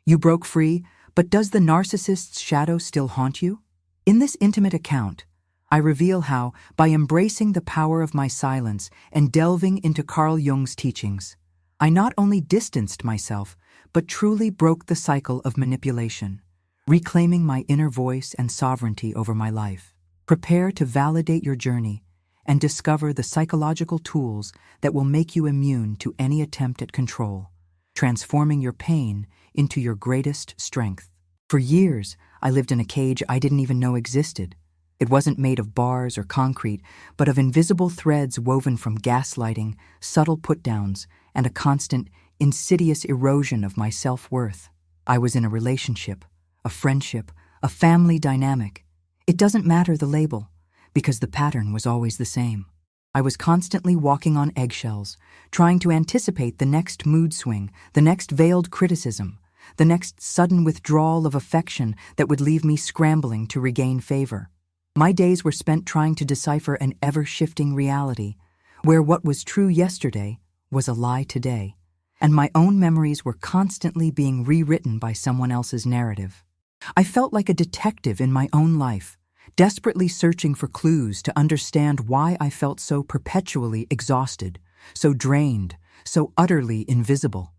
You broke free, but does the narcissist's shadow still haunt you? In this intimate account, I reveal how, by embracing the power of my silence and delving into Carl Jung's teachings, I not only distanced myself, but truly broke the cycle of manipulation, reclaiming my inner voice and sovereignty over my life. Prepare to validate your journey and discover the psychological tools that will make you immune to any attempt at control, transforming your pain into your greatest strength. For years, I lived in a cage I didn't even know existed. It wasn't made of bars or concrete, but of invisible threads woven from gaslighting, subtle put-downs, and a constant, insidious erosion of my self-worth. I was in a relationship, a friendship, a family dynamic. It doesn't matter the label, because the pattern was always the same. I was constantly walking on eggshells, trying to anticipate the next mood swing, the next veiled criticism, the next sudden withdrawal of affection that would leave me scrambling to regain favor. My days were spent trying to decipher an ever-shifting reality, where what was true yesterday was a lie today, and my own memories were constantly being rewritten by someone else's narrative. I felt like a detective in my own life, desperately searching for clues to understand why I felt so perpetually exhausted, so drained, so utterly invisible.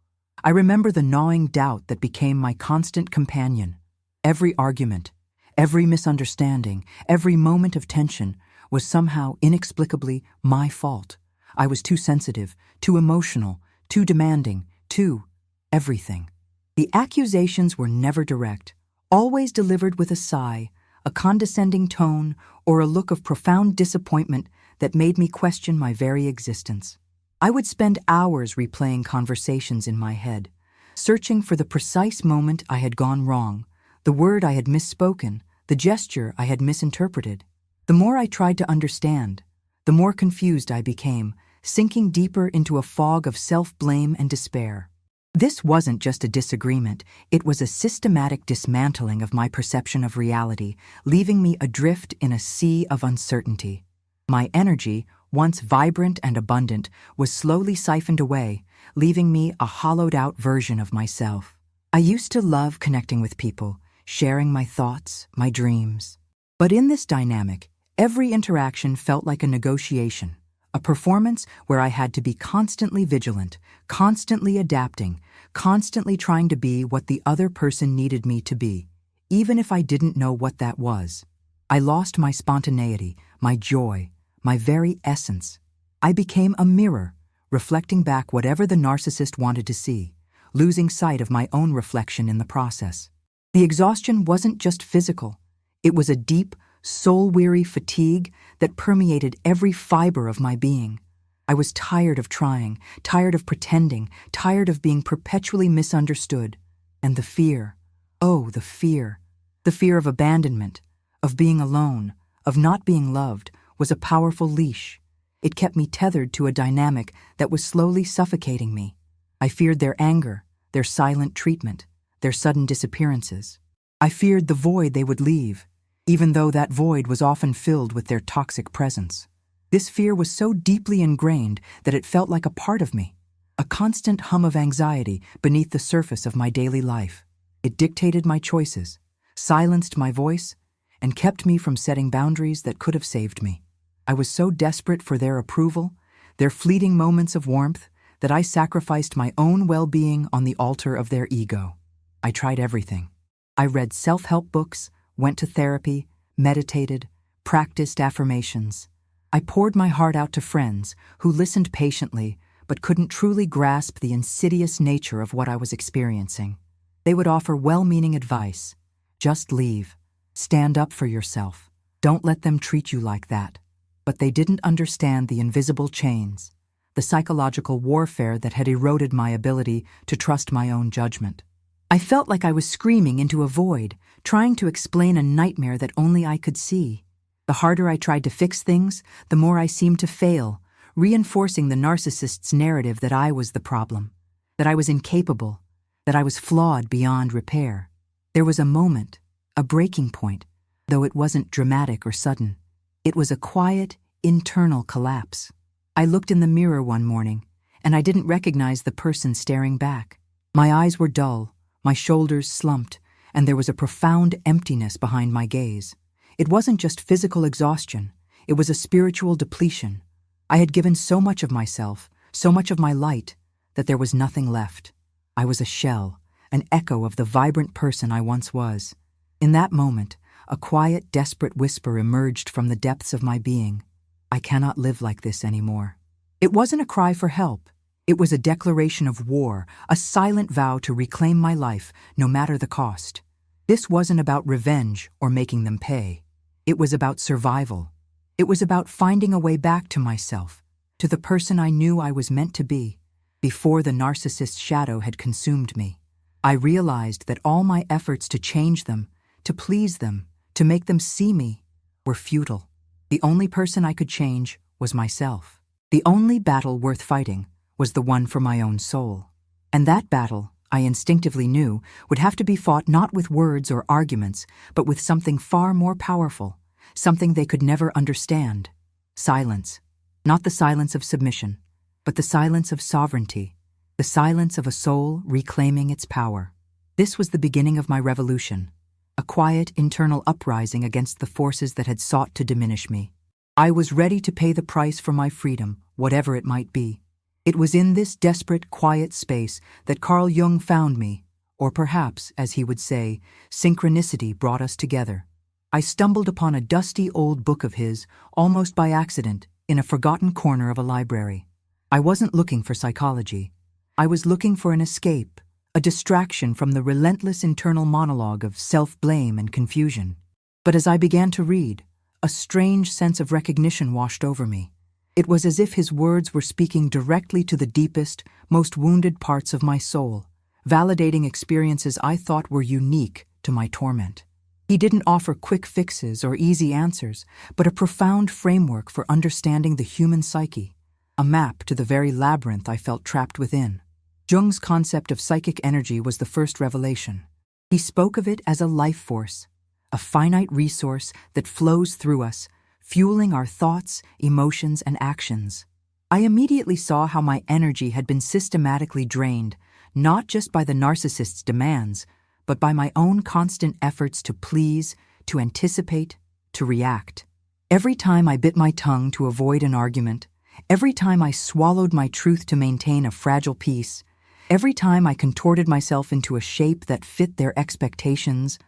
I remember the gnawing doubt that became my constant companion. Every argument, every misunderstanding, every moment of tension was somehow inexplicably my fault. I was too sensitive, too emotional, too demanding, too everything. The accusations were never direct, always delivered with a sigh, a condescending tone, or a look of profound disappointment that made me question my very existence. I would spend hours replaying conversations in my head, searching for the precise moment I had gone wrong, the word I had misspoken, the gesture I had misinterpreted. The more I tried to understand, the more confused I became, sinking deeper into a fog of self-blame and despair. This wasn't just a disagreement, it was a systematic dismantling of my perception of reality, leaving me adrift in a sea of uncertainty. My energy, once vibrant and abundant, was slowly siphoned away, leaving me a hollowed-out version of myself. I used to love connecting with people, sharing my thoughts, my dreams. But in this dynamic, every interaction felt like a negotiation, a performance where I had to be constantly vigilant, constantly adapting, constantly trying to be what the other person needed me to be, even if I didn't know what that was. I lost my spontaneity, my joy, my very essence. I became a mirror, reflecting back whatever the narcissist wanted to see, losing sight of my own reflection in the process. The exhaustion wasn't just physical. It was a deep, soul-weary fatigue that permeated every fiber of my being. I was tired of trying, tired of pretending, tired of being perpetually misunderstood. And the fear, oh, the fear of abandonment, of being alone, of not being loved, was a powerful leash. It kept me tethered to a dynamic that was slowly suffocating me. I feared their anger, their silent treatment, their sudden disappearances. I feared the void they would leave, even though that void was often filled with their toxic presence. This fear was so deeply ingrained that it felt like a part of me, a constant hum of anxiety beneath the surface of my daily life. It dictated my choices, silenced my voice, and kept me from setting boundaries that could have saved me. I was so desperate for their approval, their fleeting moments of warmth, that I sacrificed my own well-being on the altar of their ego. I tried everything. I read self-help books, went to therapy, meditated, practiced affirmations. I poured my heart out to friends who listened patiently but couldn't truly grasp the insidious nature of what I was experiencing. They would offer well-meaning advice. Just leave. Stand up for yourself. Don't let them treat you like that. But they didn't understand the invisible chains, the psychological warfare that had eroded my ability to trust my own judgment. I felt like I was screaming into a void, trying to explain a nightmare that only I could see. The harder I tried to fix things, the more I seemed to fail, reinforcing the narcissist's narrative that I was the problem, that I was incapable, that I was flawed beyond repair. There was a moment, a breaking point, though it wasn't dramatic or sudden. It was a quiet, internal collapse. I looked in the mirror one morning, and I didn't recognize the person staring back. My eyes were dull, My shoulders slumped, and there was a profound emptiness behind my gaze. It wasn't just physical exhaustion, it was a spiritual depletion. I had given so much of myself, so much of my light, that there was nothing left. I was a shell, an echo of the vibrant person I once was. In that moment, a quiet, desperate whisper emerged from the depths of my being. I cannot live like this anymore. It wasn't a cry for help. It was a declaration of war, a silent vow to reclaim my life, no matter the cost. This wasn't about revenge or making them pay. It was about survival. It was about finding a way back to myself, to the person I knew I was meant to be, before the narcissist's shadow had consumed me. I realized that all my efforts to change them, to please them, to make them see me, were futile. The only person I could change was myself. The only battle worth fighting was the one for my own soul. And that battle, I instinctively knew, would have to be fought not with words or arguments, but with something far more powerful, something they could never understand. Silence. Not the silence of submission, but the silence of sovereignty, the silence of a soul reclaiming its power. This was the beginning of my revolution, a quiet internal uprising against the forces that had sought to diminish me. I was ready to pay the price for my freedom, whatever it might be. It was in this desperate, quiet space that Carl Jung found me, or perhaps, as he would say, synchronicity brought us together. I stumbled upon a dusty old book of his, almost by accident, in a forgotten corner of a library. I wasn't looking for psychology. I was looking for an escape, a distraction from the relentless internal monologue of self-blame and confusion. But as I began to read, a strange sense of recognition washed over me. It was as if his words were speaking directly to the deepest, most wounded parts of my soul, validating experiences I thought were unique to my torment. He didn't offer quick fixes or easy answers, but a profound framework for understanding the human psyche, a map to the very labyrinth I felt trapped within. Jung's concept of psychic energy was the first revelation. He spoke of it as a life force, a finite resource that flows through us, fueling our thoughts, emotions, and actions. I immediately saw how my energy had been systematically drained, not just by the narcissist's demands, but by my own constant efforts to please, to anticipate, to react. Every time I bit my tongue to avoid an argument, every time I swallowed my truth to maintain a fragile peace, every time I contorted myself into a shape that fit their expectations,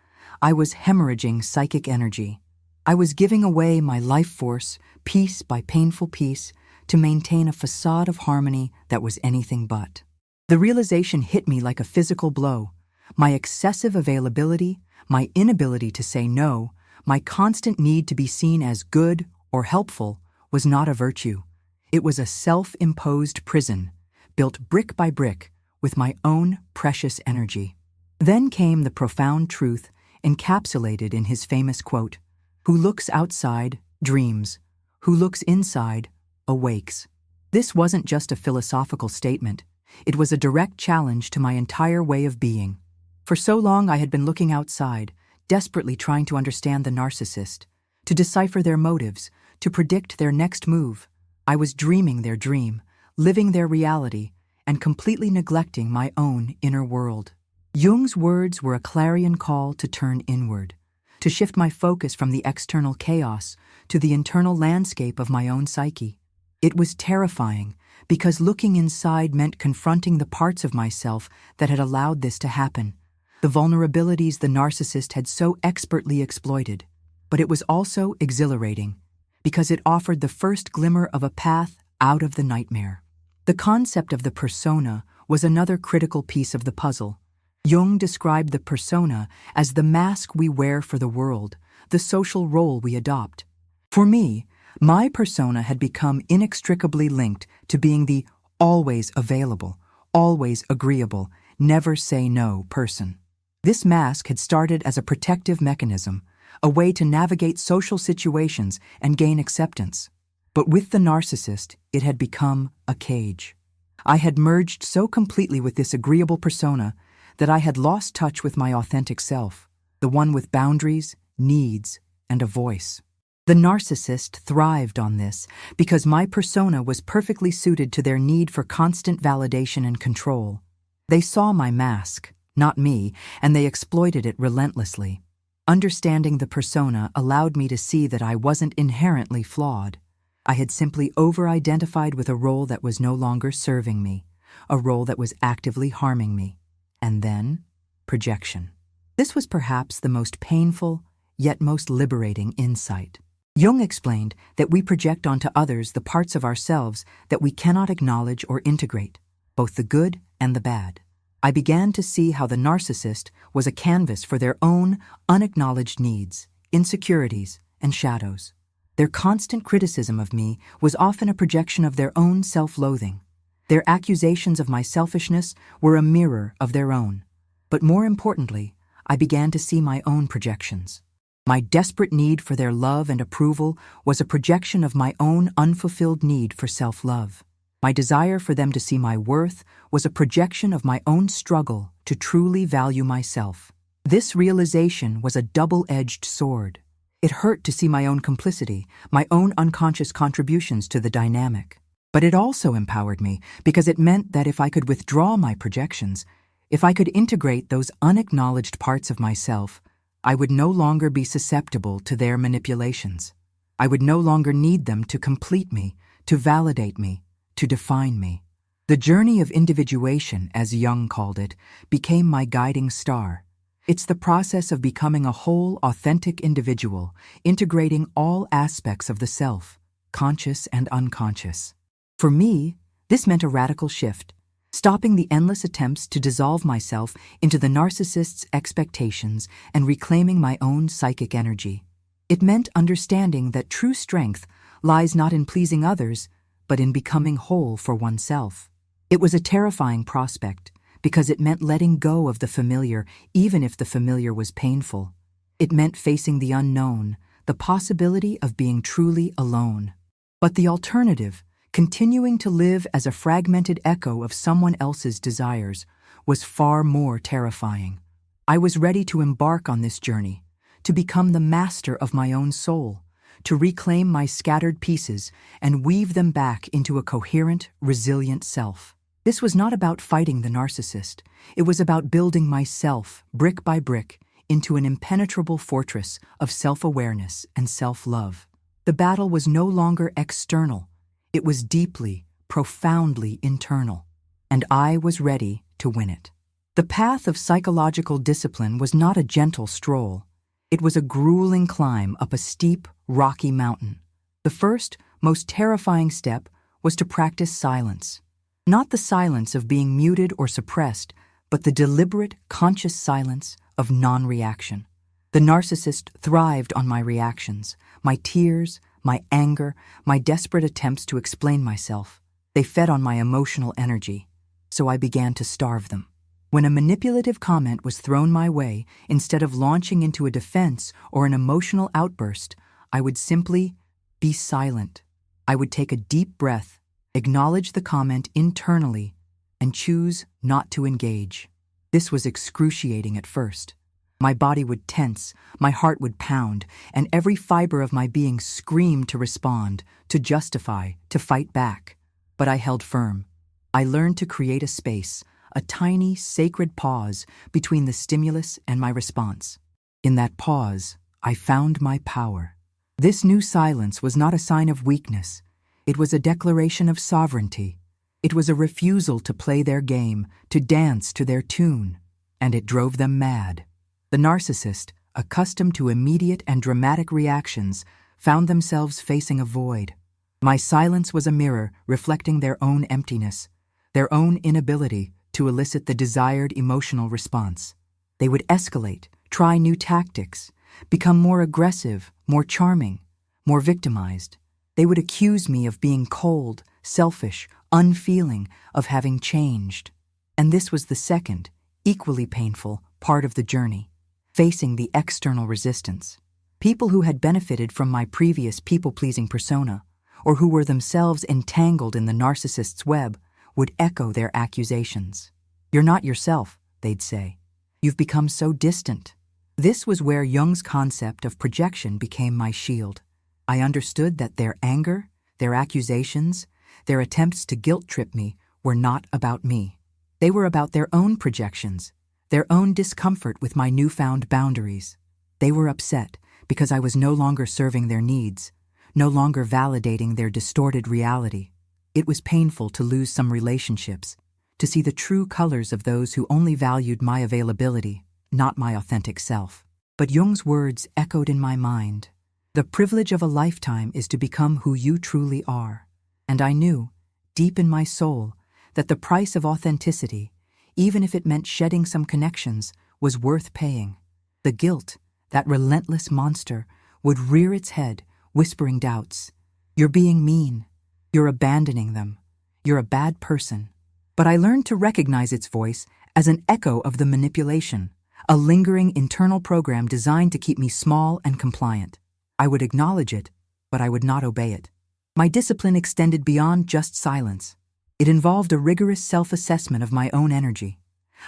I was hemorrhaging psychic energy. I was giving away my life force, piece by painful piece, to maintain a facade of harmony that was anything but. The realization hit me like a physical blow. My excessive availability, my inability to say no, my constant need to be seen as good or helpful was not a virtue. It was a self-imposed prison, built brick by brick with my own precious energy. Then came the profound truth encapsulated in his famous quote, "Who looks outside, dreams. Who looks inside, awakes." This wasn't just a philosophical statement. It was a direct challenge to my entire way of being. For so long I had been looking outside, desperately trying to understand the narcissist, to decipher their motives, to predict their next move. I was dreaming their dream, living their reality, and completely neglecting my own inner world. Jung's words were a clarion call to turn inward, to shift my focus from the external chaos to the internal landscape of my own psyche. It was terrifying, because looking inside meant confronting the parts of myself that had allowed this to happen, the vulnerabilities the narcissist had so expertly exploited. But it was also exhilarating, because it offered the first glimmer of a path out of the nightmare. The concept of the persona was another critical piece of the puzzle. Jung described the persona as the mask we wear for the world, the social role we adopt. For me, my persona had become inextricably linked to being the always available, always agreeable, never say no person. This mask had started as a protective mechanism, a way to navigate social situations and gain acceptance. But with the narcissist, it had become a cage. I had merged so completely with this agreeable persona that I had lost touch with my authentic self, the one with boundaries, needs, and a voice. The narcissist thrived on this because my persona was perfectly suited to their need for constant validation and control. They saw my mask, not me, and they exploited it relentlessly. Understanding the persona allowed me to see that I wasn't inherently flawed. I had simply over-identified with a role that was no longer serving me, a role that was actively harming me. And then, projection. This was perhaps the most painful, yet most liberating insight. Jung explained that we project onto others the parts of ourselves that we cannot acknowledge or integrate, both the good and the bad. I began to see how the narcissist was a canvas for their own unacknowledged needs, insecurities, and shadows. Their constant criticism of me was often a projection of their own self-loathing. Their accusations of my selfishness were a mirror of their own. But more importantly, I began to see my own projections. My desperate need for their love and approval was a projection of my own unfulfilled need for self-love. My desire for them to see my worth was a projection of my own struggle to truly value myself. This realization was a double-edged sword. It hurt to see my own complicity, my own unconscious contributions to the dynamic. But it also empowered me because it meant that if I could withdraw my projections, if I could integrate those unacknowledged parts of myself, I would no longer be susceptible to their manipulations. I would no longer need them to complete me, to validate me, to define me. The journey of individuation, as Jung called it, became my guiding star. It's the process of becoming a whole, authentic individual, integrating all aspects of the self, conscious and unconscious. For me, this meant a radical shift, stopping the endless attempts to dissolve myself into the narcissist's expectations and reclaiming my own psychic energy. It meant understanding that true strength lies not in pleasing others, but in becoming whole for oneself. It was a terrifying prospect, because it meant letting go of the familiar, even if the familiar was painful. It meant facing the unknown, the possibility of being truly alone. But the alternative, continuing to live as a fragmented echo of someone else's desires, was far more terrifying. I was ready to embark on this journey, to become the master of my own soul, to reclaim my scattered pieces and weave them back into a coherent, resilient self. This was not about fighting the narcissist. It was about building myself, brick by brick, into an impenetrable fortress of self-awareness and self-love. The battle was no longer external. It was deeply, profoundly internal. And I was ready to win it. The path of psychological discipline was not a gentle stroll. It was a grueling climb up a steep, rocky mountain. The first, most terrifying step was to practice silence. Not the silence of being muted or suppressed, but the deliberate, conscious silence of non-reaction. The narcissist thrived on my reactions, my tears, my anger, my desperate attempts to explain myself. They fed on my emotional energy, so I began to starve them. When a manipulative comment was thrown my way, instead of launching into a defense or an emotional outburst, I would simply be silent. I would take a deep breath, acknowledge the comment internally, and choose not to engage. This was excruciating at first. My body would tense, my heart would pound, and every fiber of my being screamed to respond, to justify, to fight back. But I held firm. I learned to create a space, a tiny, sacred pause between the stimulus and my response. In that pause, I found my power. This new silence was not a sign of weakness. It was a declaration of sovereignty. It was a refusal to play their game, to dance to their tune. And it drove them mad. The narcissist, accustomed to immediate and dramatic reactions, found themselves facing a void. My silence was a mirror reflecting their own emptiness, their own inability to elicit the desired emotional response. They would escalate, try new tactics, become more aggressive, more charming, more victimized. They would accuse me of being cold, selfish, unfeeling, of having changed. And this was the second, equally painful, part of the journey, facing the external resistance. People who had benefited from my previous people-pleasing persona, or who were themselves entangled in the narcissist's web, would echo their accusations. "You're not yourself," they'd say. "You've become so distant." This was where Jung's concept of projection became my shield. I understood that their anger, their accusations, their attempts to guilt-trip me were not about me. They were about their own projections, their own discomfort with my newfound boundaries. They were upset because I was no longer serving their needs, no longer validating their distorted reality. It was painful to lose some relationships, to see the true colors of those who only valued my availability, not my authentic self. But Jung's words echoed in my mind. The privilege of a lifetime is to become who you truly are. And I knew, deep in my soul, that the price of authenticity, even if it meant shedding some connections, was worth paying. The guilt, that relentless monster, would rear its head, whispering doubts. You're being mean. You're abandoning them. You're a bad person. But I learned to recognize its voice as an echo of the manipulation, a lingering internal program designed to keep me small and compliant. I would acknowledge it, but I would not obey it. My discipline extended beyond just silence. It involved a rigorous self-assessment of my own energy.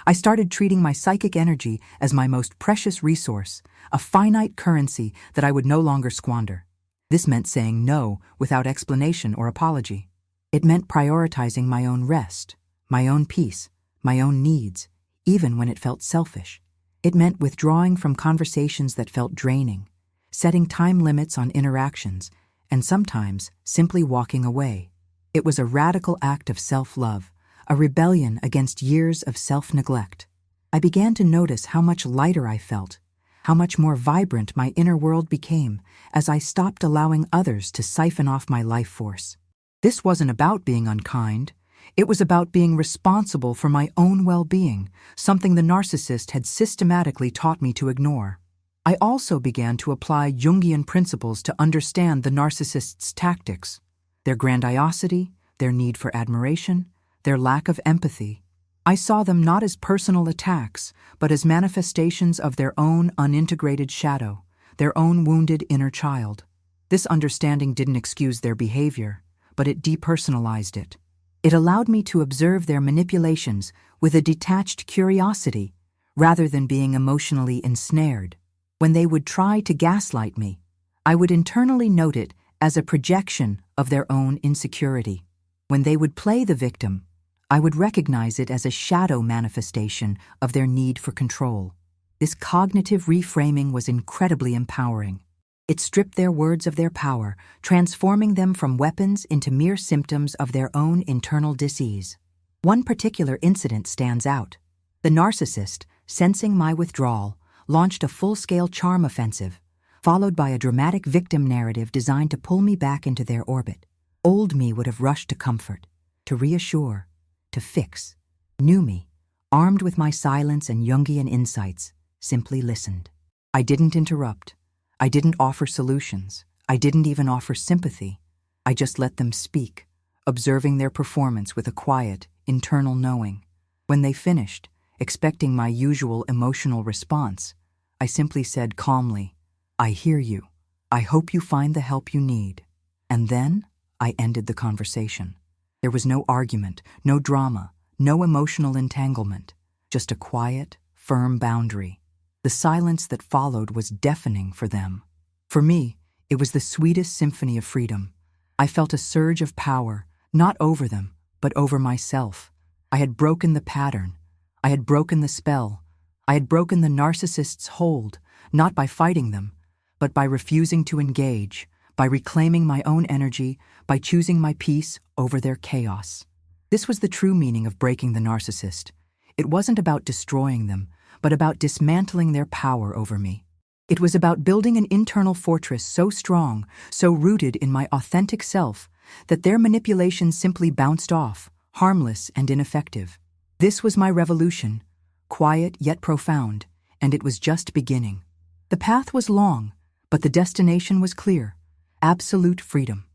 I started treating my psychic energy as my most precious resource, a finite currency that I would no longer squander. This meant saying no without explanation or apology. It meant prioritizing my own rest, my own peace, my own needs, even when it felt selfish. It meant withdrawing from conversations that felt draining, setting time limits on interactions, and sometimes simply walking away. It was a radical act of self-love, a rebellion against years of self-neglect. I began to notice how much lighter I felt, how much more vibrant my inner world became as I stopped allowing others to siphon off my life force. This wasn't about being unkind. It was about being responsible for my own well-being, something the narcissist had systematically taught me to ignore. I also began to apply Jungian principles to understand the narcissist's tactics, their grandiosity, their need for admiration, their lack of empathy. I saw them not as personal attacks, but as manifestations of their own unintegrated shadow, their own wounded inner child. This understanding didn't excuse their behavior, but it depersonalized it. It allowed me to observe their manipulations with a detached curiosity, rather than being emotionally ensnared. When they would try to gaslight me, I would internally note it as a projection of their own insecurity. When they would play the victim, I would recognize it as a shadow manifestation of their need for control. This cognitive reframing was incredibly empowering. It stripped their words of their power, transforming them from weapons into mere symptoms of their own internal dis-ease. One particular incident stands out. The narcissist, sensing my withdrawal, launched a full-scale charm offensive, followed by a dramatic victim narrative designed to pull me back into their orbit. Old me would have rushed to comfort, to reassure, to fix. New me, armed with my silence and Jungian insights, simply listened. I didn't interrupt. I didn't offer solutions. I didn't even offer sympathy. I just let them speak, observing their performance with a quiet, internal knowing. When they finished, expecting my usual emotional response, I simply said calmly, "I hear you. I hope you find the help you need." And then I ended the conversation. There was no argument, no drama, no emotional entanglement, just a quiet, firm boundary. The silence that followed was deafening for them. For me, it was the sweetest symphony of freedom. I felt a surge of power, not over them, but over myself. I had broken the pattern. I had broken the spell. I had broken the narcissist's hold, not by fighting them, but by refusing to engage, by reclaiming my own energy, by choosing my peace over their chaos. This was the true meaning of breaking the narcissist. It wasn't about destroying them, but about dismantling their power over me. It was about building an internal fortress so strong, so rooted in my authentic self, that their manipulations simply bounced off, harmless and ineffective. This was my revolution, quiet yet profound, and it was just beginning. The path was long, but the destination was clear: absolute freedom.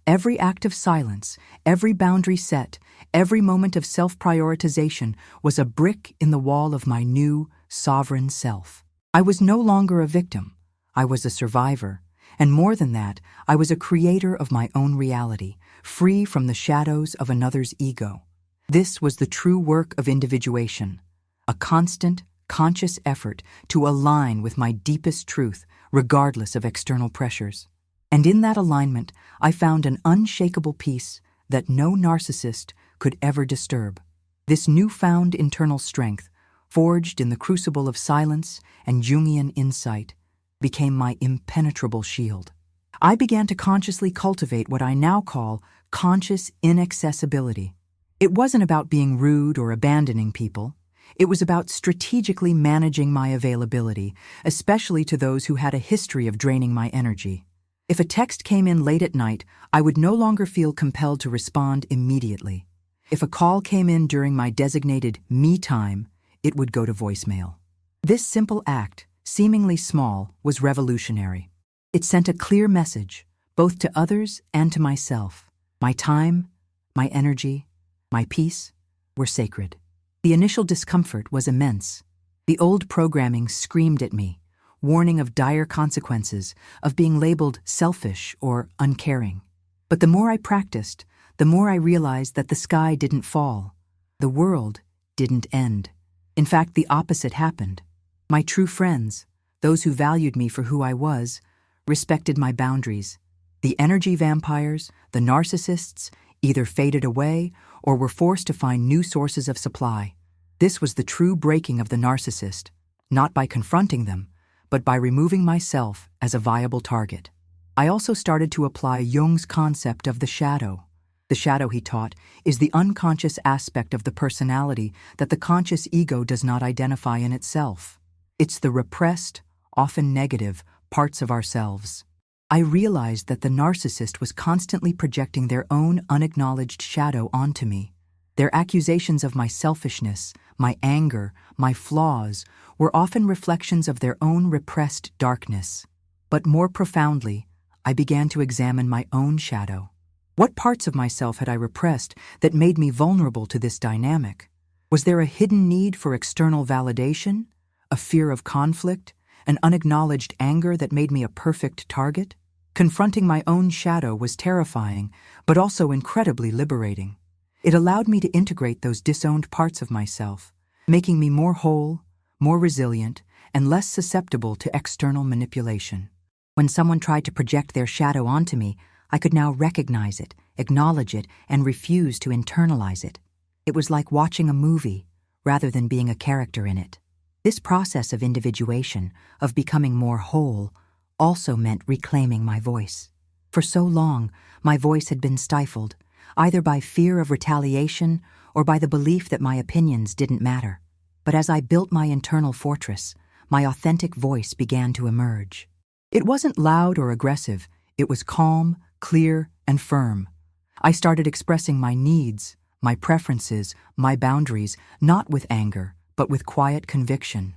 Every act of silence, every boundary set, every moment of self-prioritization was a brick in the wall of my new, sovereign self. I was no longer a victim. I was a survivor. And more than that, I was a creator of my own reality, free from the shadows of another's ego. This was the true work of individuation, a constant, conscious effort to align with my deepest truth, regardless of external pressures. And in that alignment, I found an unshakable peace that no narcissist could ever disturb. This newfound internal strength, forged in the crucible of silence and Jungian insight, became my impenetrable shield. I began to consciously cultivate what I now call conscious inaccessibility. It wasn't about being rude or abandoning people. It was about strategically managing my availability, especially to those who had a history of draining my energy. If a text came in late at night, I would no longer feel compelled to respond immediately. If a call came in during my designated me time, it would go to voicemail. This simple act, seemingly small, was revolutionary. It sent a clear message, both to others and to myself. My time, my energy, my peace were sacred. The initial discomfort was immense. The old programming screamed at me, warning of dire consequences, of being labeled selfish or uncaring. But the more I practiced, the more I realized that the sky didn't fall. The world didn't end. In fact, the opposite happened. My true friends, those who valued me for who I was, respected my boundaries. The energy vampires, the narcissists, either faded away or were forced to find new sources of supply. This was the true breaking of the narcissist, not by confronting them, but by removing myself as a viable target. I also started to apply Jung's concept of the shadow. The shadow, he taught, is the unconscious aspect of the personality that the conscious ego does not identify in itself. It's the repressed, often negative, parts of ourselves. I realized that the narcissist was constantly projecting their own unacknowledged shadow onto me. Their accusations of my selfishness, my anger, my flaws were often reflections of their own repressed darkness. But more profoundly, I began to examine my own shadow. What parts of myself had I repressed that made me vulnerable to this dynamic? Was there a hidden need for external validation, a fear of conflict, an unacknowledged anger that made me a perfect target? Confronting my own shadow was terrifying, but also incredibly liberating. It allowed me to integrate those disowned parts of myself, making me more whole, more resilient, and less susceptible to external manipulation. When someone tried to project their shadow onto me, I could now recognize it, acknowledge it, and refuse to internalize it. It was like watching a movie, rather than being a character in it. This process of individuation, of becoming more whole, also meant reclaiming my voice. For so long, my voice had been stifled, either by fear of retaliation or by the belief that my opinions didn't matter. But as I built my internal fortress, my authentic voice began to emerge. It wasn't loud or aggressive, it was calm, clear, and firm. I started expressing my needs, my preferences, my boundaries, not with anger, but with quiet conviction.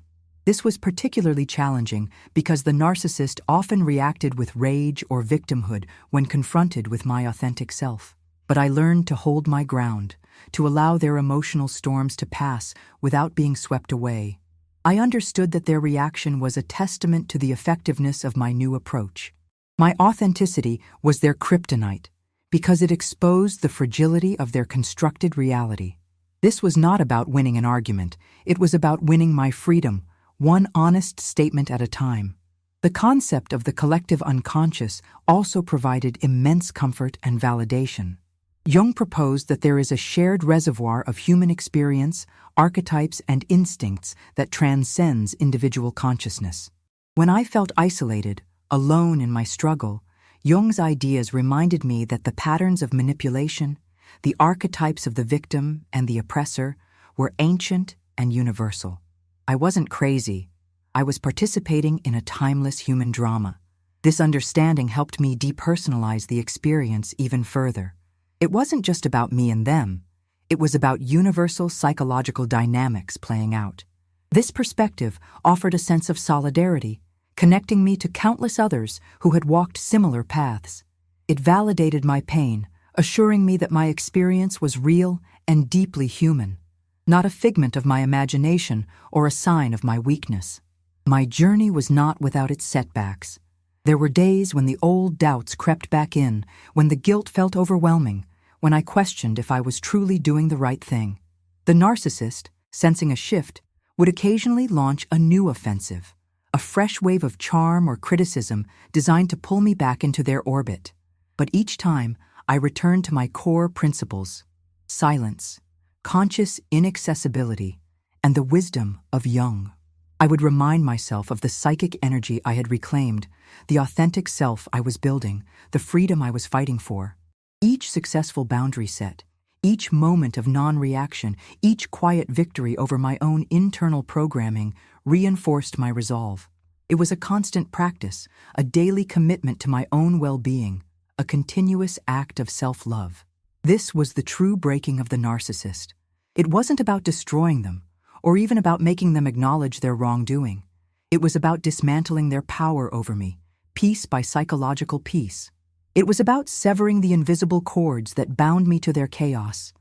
This was particularly challenging because the narcissist often reacted with rage or victimhood when confronted with my authentic self. But I learned to hold my ground, to allow their emotional storms to pass without being swept away. I understood that their reaction was a testament to the effectiveness of my new approach. My authenticity was their kryptonite because it exposed the fragility of their constructed reality. This was not about winning an argument, it was about winning my freedom, one honest statement at a time. The concept of the collective unconscious also provided immense comfort and validation. Jung proposed that there is a shared reservoir of human experience, archetypes, and instincts that transcends individual consciousness. When I felt isolated, alone in my struggle, Jung's ideas reminded me that the patterns of manipulation, the archetypes of the victim and the oppressor, were ancient and universal. I wasn't crazy. I was participating in a timeless human drama. This understanding helped me depersonalize the experience even further. It wasn't just about me and them. It was about universal psychological dynamics playing out. This perspective offered a sense of solidarity, connecting me to countless others who had walked similar paths. It validated my pain, assuring me that my experience was real and deeply human, not a figment of my imagination or a sign of my weakness. My journey was not without its setbacks. There were days when the old doubts crept back in, when the guilt felt overwhelming, when I questioned if I was truly doing the right thing. The narcissist, sensing a shift, would occasionally launch a new offensive, a fresh wave of charm or criticism designed to pull me back into their orbit. But each time, I returned to my core principles: silence, conscious inaccessibility, and the wisdom of Jung. I would remind myself of the psychic energy I had reclaimed, the authentic self I was building, the freedom I was fighting for. Each successful boundary set, each moment of non-reaction, each quiet victory over my own internal programming reinforced my resolve. It was a constant practice, a daily commitment to my own well-being, a continuous act of self-love. This was the true breaking of the narcissist. It wasn't about destroying them, or even about making them acknowledge their wrongdoing. It was about dismantling their power over me, piece by psychological piece. It was about severing the invisible cords that bound me to their chaos.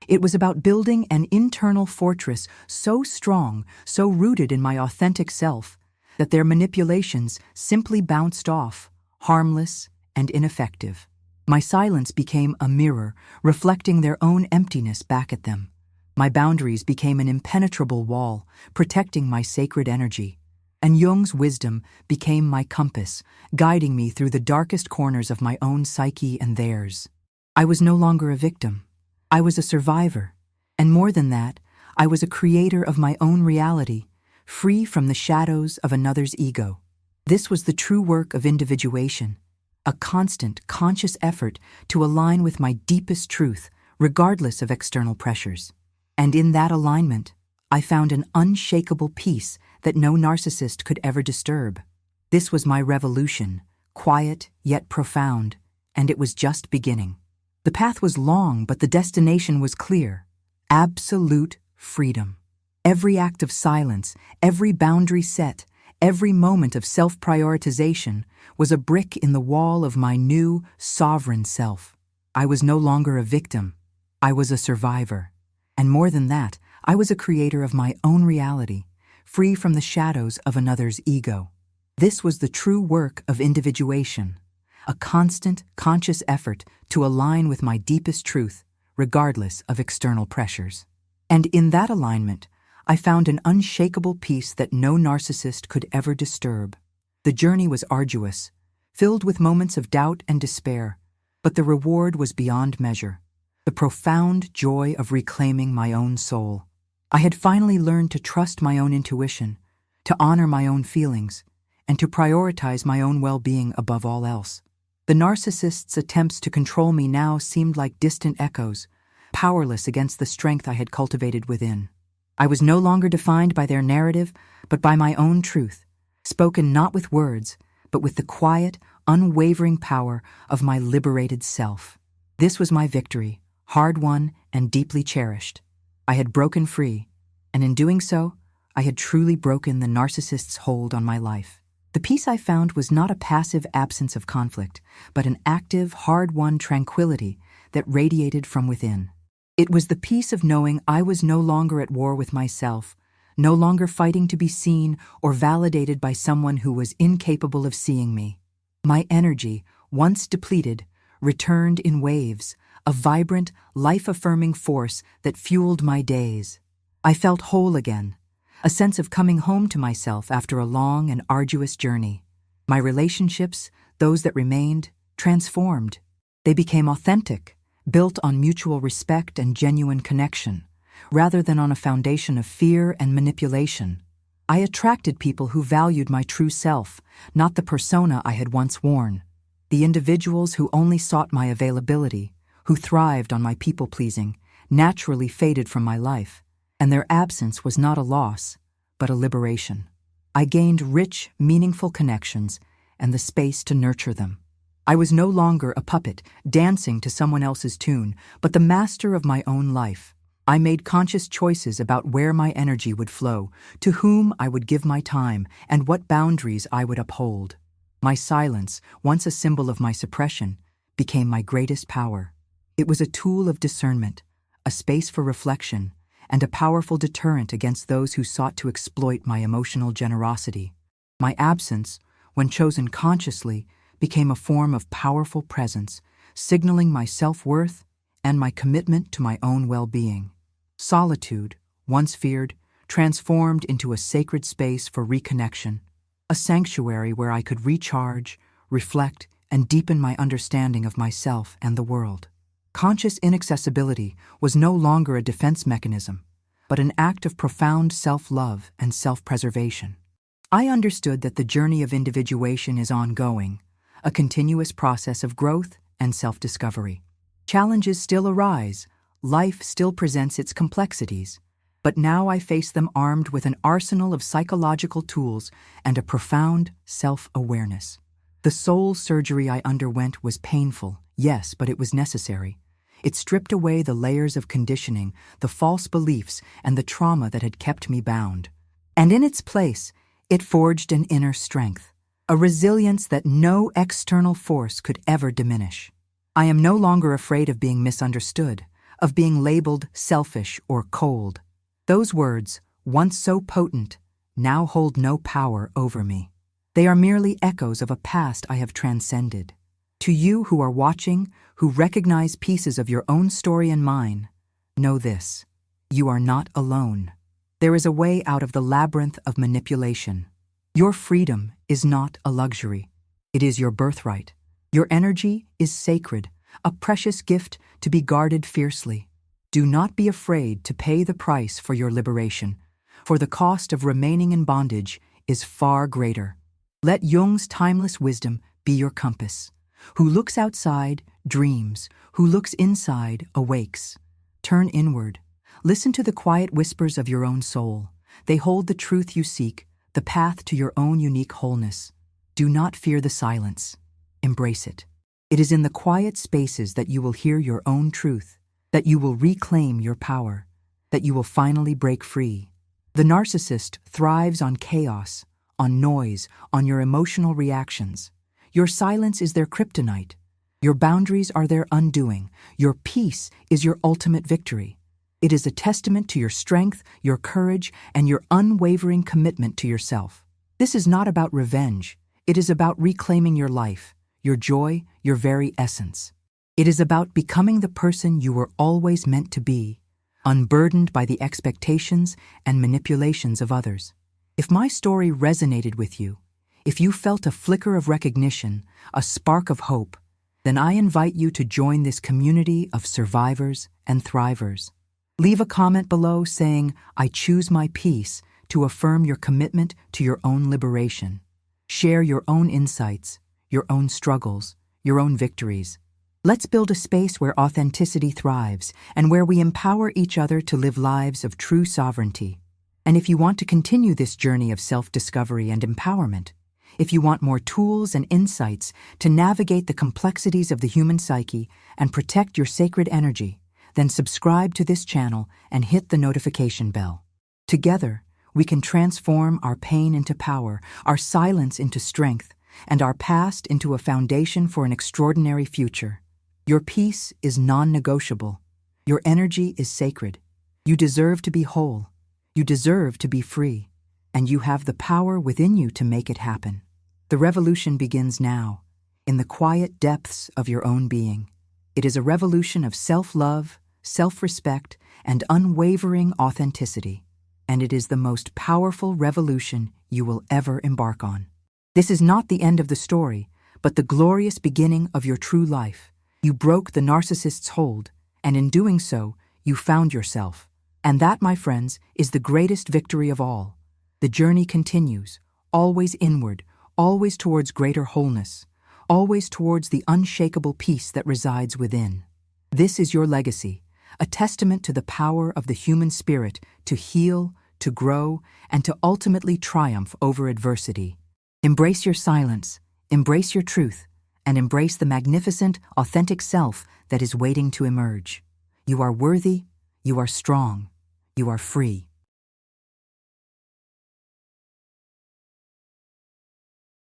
It was about building an internal fortress so strong, so rooted in my authentic self, that their manipulations simply bounced off, harmless and ineffective. My silence became a mirror, reflecting their own emptiness back at them. My boundaries became an impenetrable wall, protecting my sacred energy. And Jung's wisdom became my compass, guiding me through the darkest corners of my own psyche and theirs. I was no longer a victim. I was a survivor. And more than that, I was a creator of my own reality, free from the shadows of another's ego. This was the true work of individuation, a constant, conscious effort to align with my deepest truth, regardless of external pressures. And in that alignment, I found an unshakable peace that no narcissist could ever disturb. This was my revolution, quiet yet profound, and it was just beginning. The path was long, but the destination was clear: absolute freedom. Every act of silence, every boundary set, every moment of self-prioritization was a brick in the wall of my new, sovereign self. I was no longer a victim. I was a survivor. And more than that, I was a creator of my own reality, free from the shadows of another's ego. This was the true work of individuation, a constant, conscious effort to align with my deepest truth, regardless of external pressures. And in that alignment, I found an unshakable peace that no narcissist could ever disturb. The journey was arduous, filled with moments of doubt and despair, but the reward was beyond measure: the profound joy of reclaiming my own soul. I had finally learned to trust my own intuition, to honor my own feelings, and to prioritize my own well-being above all else. The narcissist's attempts to control me now seemed like distant echoes, powerless against the strength I had cultivated within. I was no longer defined by their narrative, but by my own truth, spoken not with words, but with the quiet, unwavering power of my liberated self. This was my victory, hard-won and deeply cherished. I had broken free, and in doing so, I had truly broken the narcissist's hold on my life. The peace I found was not a passive absence of conflict, but an active, hard-won tranquility that radiated from within. It was the peace of knowing I was no longer at war with myself, no longer fighting to be seen or validated by someone who was incapable of seeing me. My energy, once depleted, returned in waves, a vibrant, life-affirming force that fueled my days. I felt whole again, a sense of coming home to myself after a long and arduous journey. My relationships, those that remained, transformed. They became authentic, built on mutual respect and genuine connection, rather than on a foundation of fear and manipulation. I attracted people who valued my true self, not the persona I had once worn. The individuals who only sought my availability, who thrived on my people-pleasing, naturally faded from my life, and their absence was not a loss, but a liberation. I gained rich, meaningful connections and the space to nurture them. I was no longer a puppet, dancing to someone else's tune, but the master of my own life. I made conscious choices about where my energy would flow, to whom I would give my time, and what boundaries I would uphold. My silence, once a symbol of my suppression, became my greatest power. It was a tool of discernment, a space for reflection, and a powerful deterrent against those who sought to exploit my emotional generosity. My absence, when chosen consciously, became a form of powerful presence, signaling my self-worth and my commitment to my own well-being. Solitude, once feared, transformed into a sacred space for reconnection, a sanctuary where I could recharge, reflect, and deepen my understanding of myself and the world. Conscious inaccessibility was no longer a defense mechanism, but an act of profound self-love and self-preservation. I understood that the journey of individuation is ongoing, a continuous process of growth and self-discovery. Challenges still arise, life still presents its complexities, but now I face them armed with an arsenal of psychological tools and a profound self-awareness. The soul surgery I underwent was painful, yes, but it was necessary. It stripped away the layers of conditioning, the false beliefs, and the trauma that had kept me bound. And in its place, it forged an inner strength, a resilience that no external force could ever diminish. I am no longer afraid of being misunderstood, of being labeled selfish or cold. Those words, once so potent, now hold no power over me. They are merely echoes of a past I have transcended. To you who are watching, who recognize pieces of your own story and mine, know this: you are not alone. There is a way out of the labyrinth of manipulation. Your freedom is not a luxury. It is your birthright. Your energy is sacred, a precious gift to be guarded fiercely. Do not be afraid to pay the price for your liberation, for the cost of remaining in bondage is far greater. Let Jung's timeless wisdom be your compass. Who looks outside, dreams. Who looks inside, awakes. Turn inward. Listen to the quiet whispers of your own soul. They hold the truth you seek, the path to your own unique wholeness. Do not fear the silence. Embrace it. It is in the quiet spaces that you will hear your own truth, that you will reclaim your power, that you will finally break free. The narcissist thrives on chaos, on noise, on your emotional reactions. Your silence is their kryptonite. Your boundaries are their undoing. Your peace is your ultimate victory. It is a testament to your strength, your courage, and your unwavering commitment to yourself. This is not about revenge. It is about reclaiming your life, your joy, your very essence. It is about becoming the person you were always meant to be, unburdened by the expectations and manipulations of others. If my story resonated with you, if you felt a flicker of recognition, a spark of hope, then I invite you to join this community of survivors and thrivers. Leave a comment below saying, "I choose my peace," to affirm your commitment to your own liberation. Share your own insights, your own struggles, your own victories. Let's build a space where authenticity thrives and where we empower each other to live lives of true sovereignty. And if you want to continue this journey of self-discovery and empowerment, if you want more tools and insights to navigate the complexities of the human psyche and protect your sacred energy, then subscribe to this channel and hit the notification bell. Together, we can transform our pain into power, our silence into strength, and our past into a foundation for an extraordinary future. Your peace is non-negotiable. Your energy is sacred. You deserve to be whole. You deserve to be free. And you have the power within you to make it happen. The revolution begins now, in the quiet depths of your own being. It is a revolution of self-love, self-respect, and unwavering authenticity. And it is the most powerful revolution you will ever embark on. This is not the end of the story, but the glorious beginning of your true life. You broke the narcissist's hold, and in doing so, you found yourself. And that, my friends, is the greatest victory of all. The journey continues, always inward, always towards greater wholeness, always towards the unshakable peace that resides within. This is your legacy, a testament to the power of the human spirit to heal, to grow, and to ultimately triumph over adversity. Embrace your silence, embrace your truth, and embrace the magnificent, authentic self that is waiting to emerge. You are worthy, you are strong, you are free.